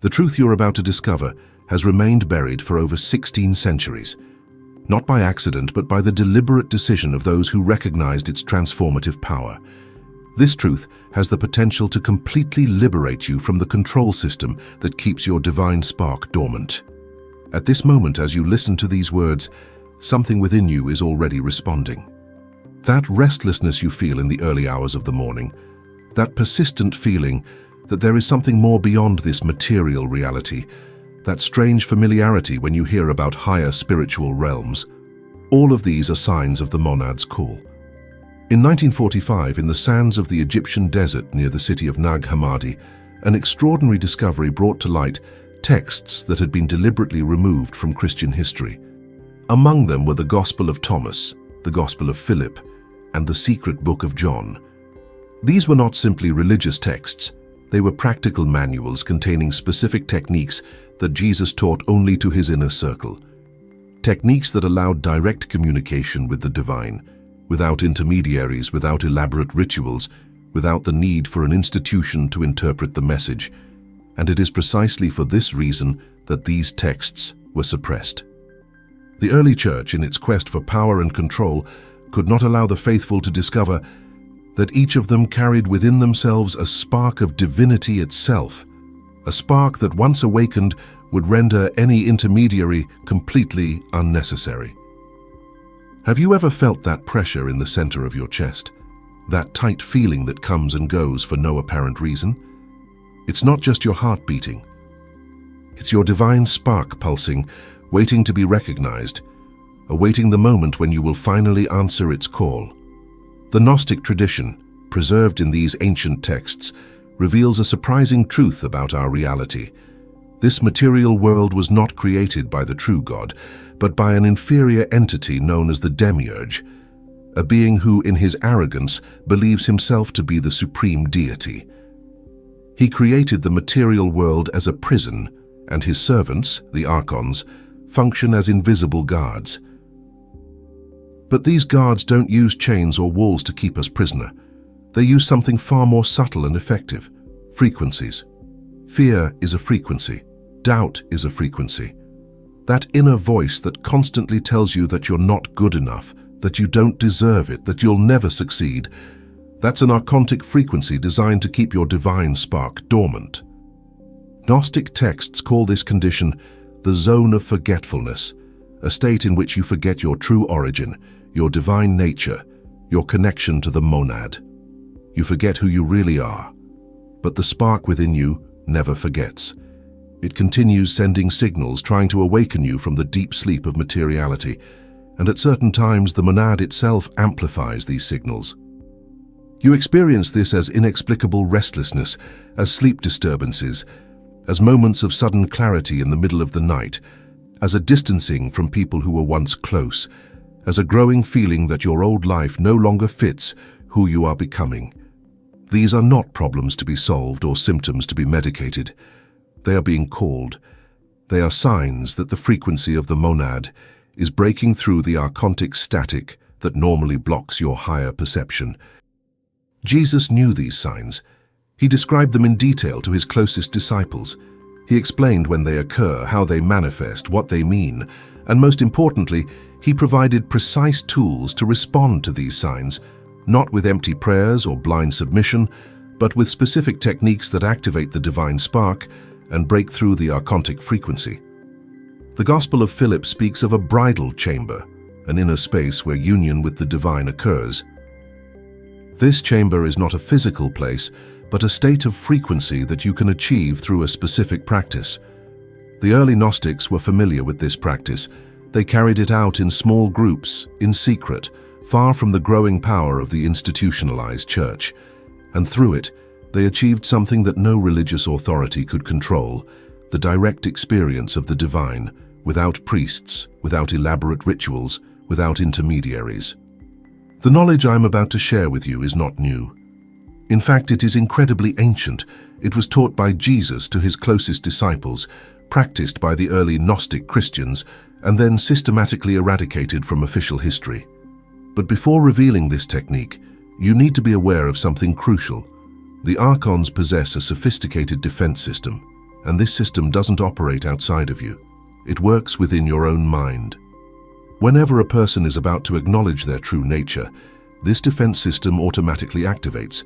The truth you're about to discover has remained buried for over 16 centuries, not by accident but by the deliberate decision of those who recognized its transformative power. This truth has the potential to completely liberate you from the control system that keeps your divine spark dormant. At this moment, as you listen to these words, something within you is already responding. That restlessness you feel in the early hours of the morning, that persistent feeling that there is something more beyond this material reality, that strange familiarity when you hear about higher spiritual realms, all of these are signs of the monad's call. In 1945, in the sands of the Egyptian desert near the city of Nag Hammadi, an extraordinary discovery brought to light texts that had been deliberately removed from Christian history. Among them were the Gospel of Thomas, the Gospel of Philip, and the Secret Book of John. These were not simply religious texts, they were practical manuals containing specific techniques that Jesus taught only to his inner circle. Techniques that allowed direct communication with the divine, without intermediaries, without elaborate rituals, without the need for an institution to interpret the message. And it is precisely for this reason that these texts were suppressed. The early church, in its quest for power and control, could not allow the faithful to discover that each of them carried within themselves a spark of divinity itself, a spark that once awakened would render any intermediary completely unnecessary. Have you ever felt that pressure in the center of your chest? That tight feeling that comes and goes for no apparent reason? It's not just your heart beating. It's your divine spark pulsing, waiting to be recognized, awaiting the moment when you will finally answer its call. The Gnostic tradition, preserved in these ancient texts, reveals a surprising truth about our reality. This material world was not created by the true God, but by an inferior entity known as the Demiurge, a being who, in his arrogance, believes himself to be the supreme deity. He created the material world as a prison, and his servants, the Archons, function as invisible guards. But these guards don't use chains or walls to keep us prisoner. They use something far more subtle and effective: frequencies. Fear is a frequency. Doubt is a frequency. That inner voice that constantly tells you that you're not good enough, that you don't deserve it, that you'll never succeed, that's an archontic frequency designed to keep your divine spark dormant. Gnostic texts call this condition the zone of forgetfulness, a state in which you forget your true origin, your divine nature, your connection to the monad. You forget who you really are. But the spark within you never forgets. It continues sending signals, trying to awaken you from the deep sleep of materiality, and at certain times the monad itself amplifies these signals. You experience this as inexplicable restlessness, as sleep disturbances, as moments of sudden clarity in the middle of the night, as a distancing from people who were once close, as a growing feeling that your old life no longer fits who you are becoming. These are not problems to be solved or symptoms to be medicated. They are being called. They are signs that the frequency of the monad is breaking through the archontic static that normally blocks your higher perception. Jesus knew these signs. He described them in detail to his closest disciples. He explained when they occur, how they manifest, what they mean, and most importantly, he provided precise tools to respond to these signs, not with empty prayers or blind submission, but with specific techniques that activate the divine spark and break through the archontic frequency. The Gospel of Philip speaks of a bridal chamber, an inner space where union with the divine occurs. This chamber is not a physical place, but a state of frequency that you can achieve through a specific practice. The early Gnostics were familiar with this practice. They carried it out in small groups, in secret, far from the growing power of the institutionalized church. And through it, they achieved something that no religious authority could control: the direct experience of the divine, without priests, without elaborate rituals, without intermediaries. The knowledge I'm about to share with you is not new. In fact, it is incredibly ancient. It was taught by Jesus to his closest disciples, practiced by the early Gnostic Christians, and then systematically eradicated from official history. But before revealing this technique, you need to be aware of something crucial. The Archons possess a sophisticated defense system. and this system doesn't operate outside of you. It works within your own mind. Whenever a person is about to acknowledge their true nature, this defense system automatically activates.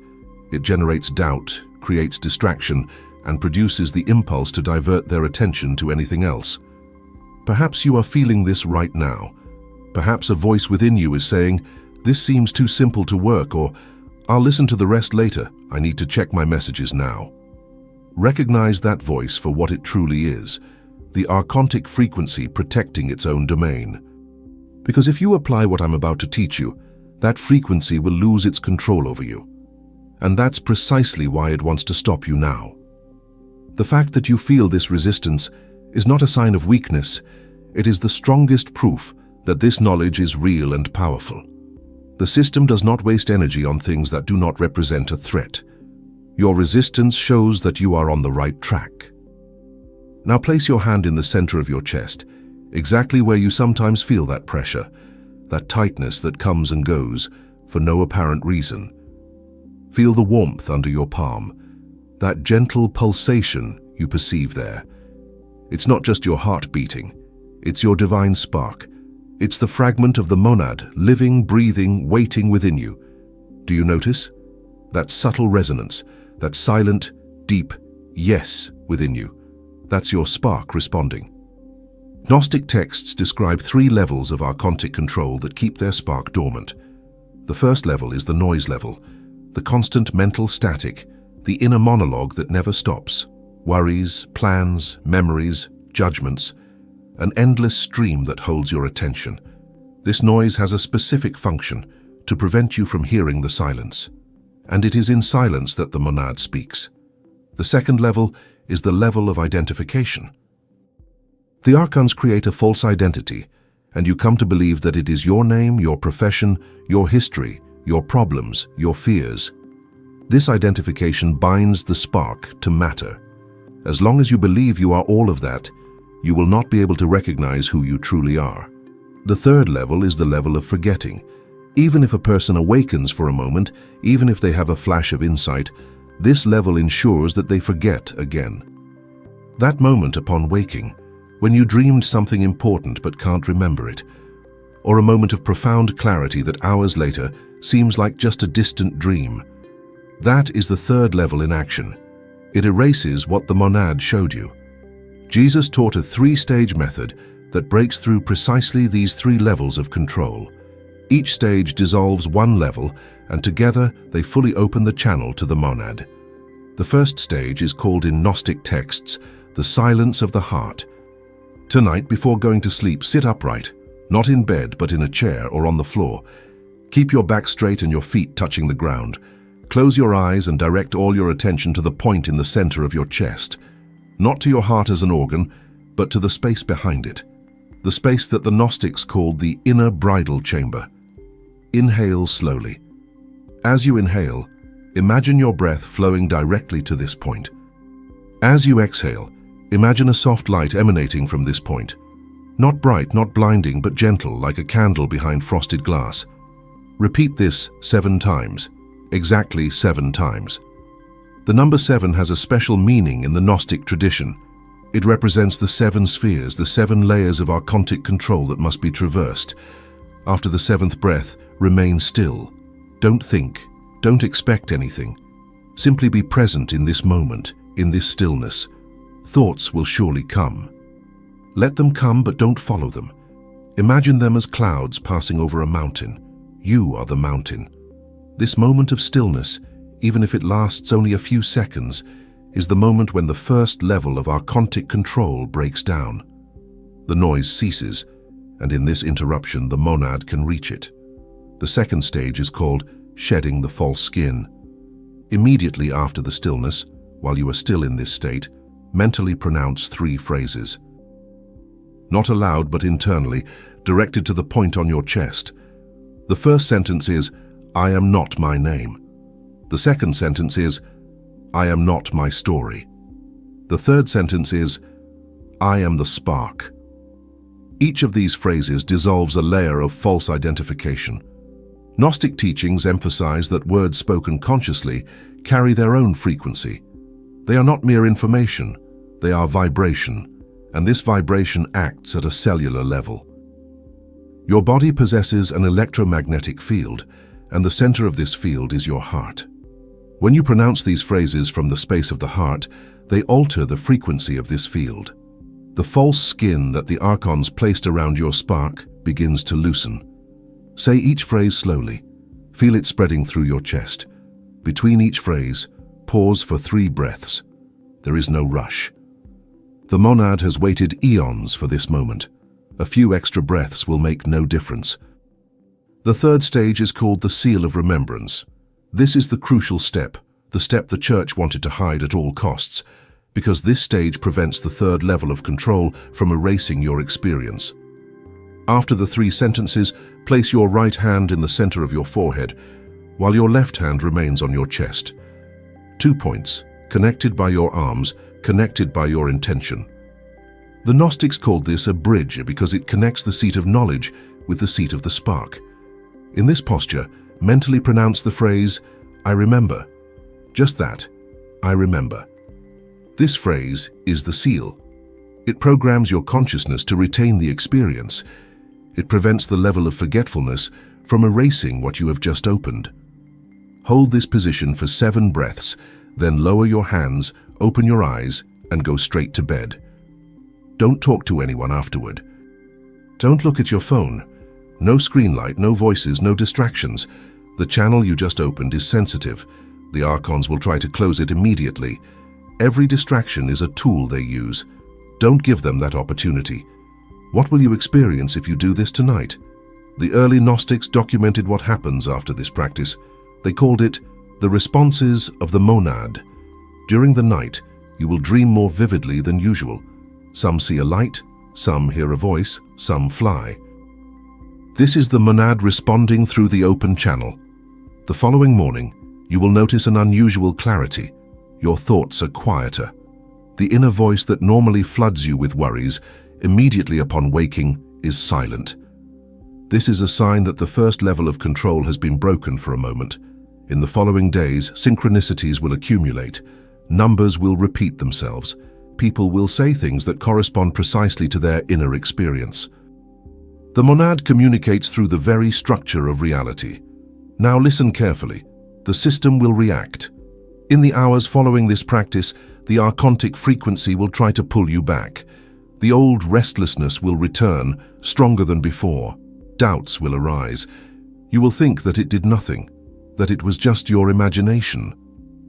It generates doubt, creates distraction, and produces the impulse to divert their attention to anything else. Perhaps you are feeling this right now. Perhaps a voice within you is saying, "This seems too simple to work," or "I'll listen to the rest later, I need to check my messages now." Recognize that voice for what it truly is, the archontic frequency protecting its own domain. Because if you apply what I'm about to teach you, that frequency will lose its control over you. And that's precisely why it wants to stop you now. The fact that you feel this resistance is not a sign of weakness, it is the strongest proof that this knowledge is real and powerful. The system does not waste energy on things that do not represent a threat. Your resistance shows that you are on the right track. Now place your hand in the center of your chest, exactly where you sometimes feel that pressure, that tightness that comes and goes for no apparent reason. Feel the warmth under your palm, that gentle pulsation you perceive there. It's not just your heart beating, it's your divine spark. It's the fragment of the monad, living, breathing, waiting within you. Do you notice? That subtle resonance, that silent, deep yes within you. That's your spark responding. Gnostic texts describe 3 levels of archontic control that keep their spark dormant. The first level is the noise level, the constant mental static, the inner monologue that never stops. Worries, plans, memories, judgments, an endless stream that holds your attention. This noise has a specific function, to prevent you from hearing the silence. And it is in silence that the monad speaks. The second level is the level of identification. The archons create a false identity, and you come to believe that it is your name, your profession, your history, your problems, your fears. This identification binds the spark to matter. As long as you believe you are all of that, you will not be able to recognize who you truly are. The third level is the level of forgetting. Even if a person awakens for a moment, even if they have a flash of insight, this level ensures that they forget again. That moment upon waking, when you dreamed something important but can't remember it, or a moment of profound clarity that hours later seems like just a distant dream, that is the third level in action. It erases what the monad showed you. Jesus taught a 3-stage method that breaks through precisely these 3 levels of control. Each stage dissolves one level, and together they fully open the channel to the monad. The first stage is called in Gnostic texts the silence of the heart. Tonight, before going to sleep, sit upright, not in bed but in a chair or on the floor. Keep your back straight and your feet touching the ground. Close your eyes and direct all your attention to the point in the center of your chest. Not to your heart as an organ, but to the space behind it. The space that the Gnostics called the inner bridal chamber. Inhale slowly. As you inhale, imagine your breath flowing directly to this point. As you exhale, imagine a soft light emanating from this point. Not bright, not blinding, but gentle, like a candle behind frosted glass. Repeat this 7 times, exactly 7 times. The number 7 has a special meaning in the Gnostic tradition. It represents the 7 spheres, the 7 layers of archontic control that must be traversed. After the 7th breath, remain still. Don't think, don't expect anything. Simply be present in this moment, in this stillness. Thoughts will surely come. Let them come, but don't follow them. Imagine them as clouds passing over a mountain. You are the mountain. This moment of stillness, even if it lasts only a few seconds, is the moment when the first level of archontic control breaks down. The noise ceases, and in this interruption the monad can reach it. The second stage is called shedding the false skin. Immediately after the stillness, while you are still in this state, mentally pronounce 3 phrases. Not aloud but internally, directed to the point on your chest. The first sentence is, "I am not my name." The second sentence is, "I am not my story." The third sentence is, "I am the spark." Each of these phrases dissolves a layer of false identification. Gnostic teachings emphasize that words spoken consciously carry their own frequency. They are not mere information. They are vibration, and this vibration acts at a cellular level. Your body possesses an electromagnetic field, and the center of this field is your heart. When you pronounce these phrases from the space of the heart, they alter the frequency of this field. The false skin that the archons placed around your spark begins to loosen. Say each phrase slowly. Feel it spreading through your chest. Between each phrase, pause for 3 breaths. There is no rush. The monad has waited eons for this moment. A few extra breaths will make no difference. The third stage is called the seal of remembrance. This is the crucial step, the step the church wanted to hide at all costs, because this stage prevents the third level of control from erasing your experience. After the 3 sentences, place your right hand in the center of your forehead, while your left hand remains on your chest. 2 points, connected by your arms, connected by your intention. The Gnostics called this a bridge because it connects the seat of knowledge with the seat of the spark. In this posture, mentally pronounce the phrase, "I remember." Just that, "I remember." This phrase is the seal. It programs your consciousness to retain the experience. It prevents the level of forgetfulness from erasing what you have just opened. Hold this position for 7 breaths, then lower your hands, open your eyes, and go straight to bed. Don't talk to anyone afterward. Don't look at your phone. No screen light, no voices, no distractions. The channel you just opened is sensitive. The archons will try to close it immediately. Every distraction is a tool they use. Don't give them that opportunity. What will you experience if you do this tonight? The early Gnostics documented what happens after this practice. They called it the responses of the monad. During the night, you will dream more vividly than usual. Some see a light, some hear a voice, some fly. This is the monad responding through the open channel. The following morning, you will notice an unusual clarity. Your thoughts are quieter. The inner voice that normally floods you with worries, immediately upon waking, is silent. This is a sign that the first level of control has been broken for a moment. In the following days, synchronicities will accumulate. Numbers will repeat themselves. People will say things that correspond precisely to their inner experience. The monad communicates through the very structure of reality. Now listen carefully. The system will react. In the hours following this practice, the archontic frequency will try to pull you back. The old restlessness will return, stronger than before. Doubts will arise. You will think that it did nothing, that it was just your imagination.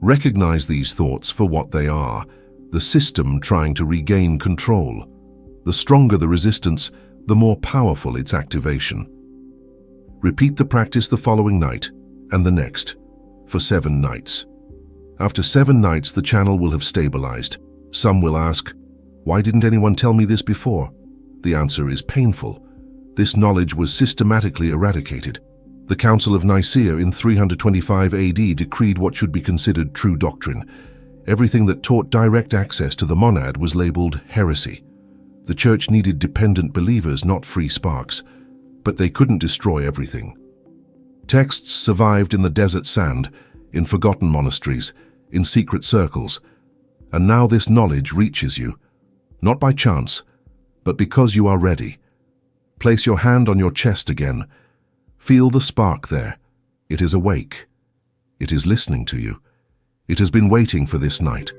Recognize these thoughts for what they are, the system trying to regain control. The stronger the resistance, the more powerful its activation. Repeat the practice the following night and the next, for 7 nights. After 7 nights, the channel will have stabilized. Some will ask, why didn't anyone tell me this before? The answer is painful. This knowledge was systematically eradicated. The Council of Nicaea in 325 AD decreed what should be considered true doctrine. Everything that taught direct access to the monad was labeled heresy. The church needed dependent believers, not free sparks. But they couldn't destroy everything. Texts survived in the desert sand, in forgotten monasteries, in secret circles, and now this knowledge reaches you, not by chance, but because you are ready. Place your hand on your chest again. Feel the spark there. It is awake. It is listening to you. It has been waiting for this night.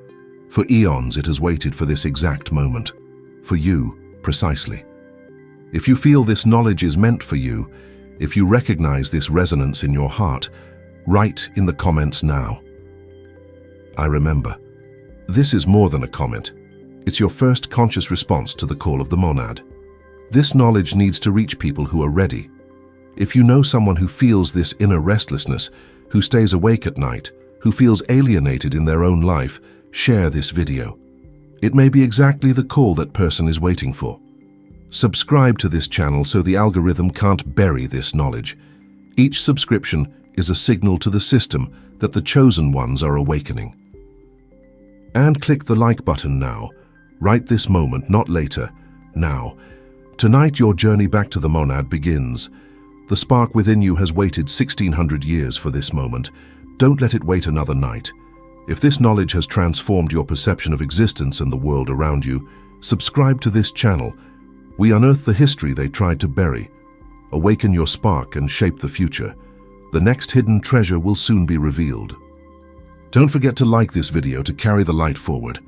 For eons it has waited for this exact moment. For you, precisely. If you feel this knowledge is meant for you, if you recognize this resonance in your heart, write in the comments now. I remember. This is more than a comment. It's your first conscious response to the call of the monad. This knowledge needs to reach people who are ready. If you know someone who feels this inner restlessness, who stays awake at night, who feels alienated in their own life, share this video. It may be exactly the call that person is waiting for. Subscribe to this channel so the algorithm can't bury this knowledge. Each subscription is a signal to the system that the chosen ones are awakening. And click the like button now. Right this moment, not later. Now. Tonight your journey back to the monad begins. The spark within you has waited 1600 years for this moment. Don't let it wait another night. If this knowledge has transformed your perception of existence and the world around you, subscribe to this channel. We unearth the history they tried to bury. Awaken your spark and shape the future. The next hidden treasure will soon be revealed. Don't forget to like this video to carry the light forward.